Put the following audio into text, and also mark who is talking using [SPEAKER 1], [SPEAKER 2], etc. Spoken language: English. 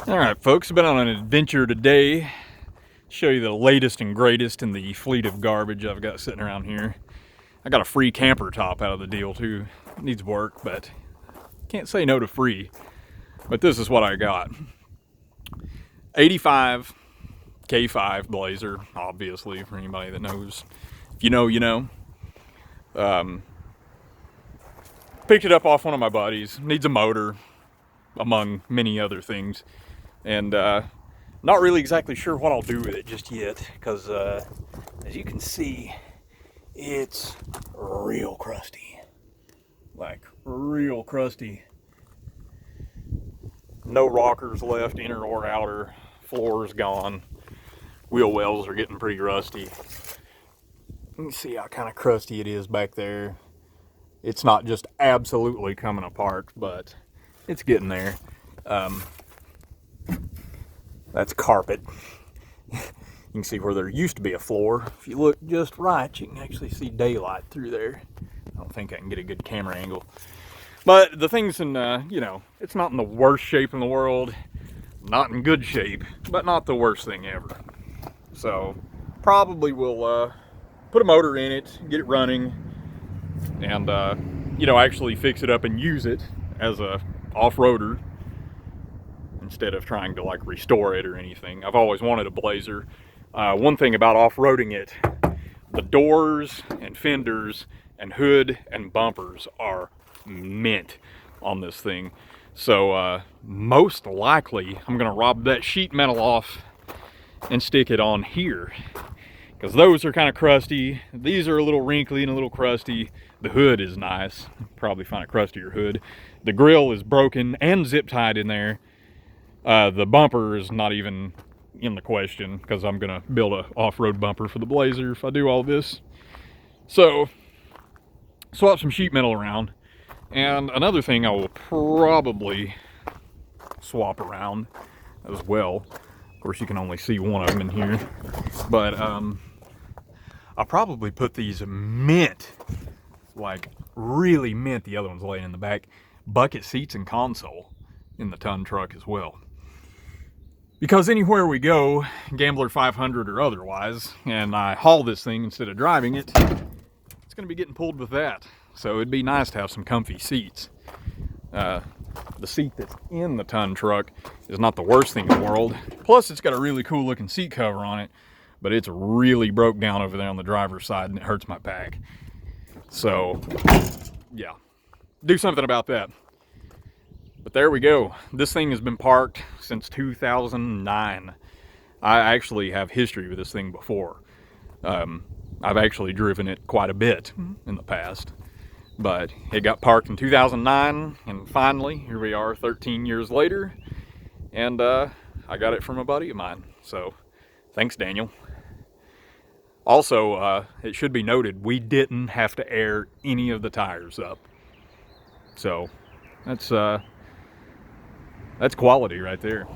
[SPEAKER 1] All right, folks, been on an adventure today. Show you the latest and greatest in the fleet of garbage I've got sitting around here. I got a free camper top out of the deal too. It needs work, but can't say no to free. But this is what I got. 85 K5 Blazer, obviously, for anybody that knows. If you know, you know. Picked it up off one of my buddies. Needs a motor, among many other things. And not really exactly sure what I'll do with it just yet, because as you can see, it's real crusty. Like, real crusty. No rockers left, inner or outer. Floor's gone. Wheel wells are getting pretty rusty. You can see how kind of crusty it is back there. It's not just absolutely coming apart, but it's getting there. That's carpet. You can see where there used to be a floor. If you look just right, you can actually see daylight through there. I don't think I can get a good camera angle. But the thing's in, it's not in the worst shape in the world. Not in good shape, but not the worst thing ever. So, probably will put a motor in it, get it running, and, actually fix it up and use it as a off-roader, instead of trying to like restore it or anything. I've always wanted a Blazer. One thing about off-roading it, the doors and fenders and hood and bumpers are mint on this thing. So most likely I'm gonna rob that sheet metal off and stick it on here, because those are kind of crusty. These are a little wrinkly and a little crusty. The hood is nice. Probably find a crustier hood. The grill is broken and zip tied in there. The bumper is not even in the question, because I'm gonna build a off-road bumper for the Blazer if I do all this. So, swap some sheet metal around. And another thing I will probably swap around as well. Of course, you can only see one of them in here. But I'll probably put these mint, like really mint, the other one's laying in the back, bucket seats and console in the ton truck as well. Because anywhere we go, Gambler 500 or otherwise, and I haul this thing instead of driving it, it's going to be getting pulled with that. So it'd be nice to have some comfy seats. The seat that's in the ton truck is not the worst thing in the world. Plus, it's got a really cool looking seat cover on it, but it's really broke down over there on the driver's side and it hurts my back. So, yeah, do something about that. But there we go. This thing has been parked since 2009. I actually have history with this thing before. I've actually driven it quite a bit in the past. But it got parked in 2009, and finally, here we are 13 years later, and I got it from a buddy of mine. So, thanks, Daniel. Also, it should be noted, we didn't have to air any of the tires up. So, that's quality right there.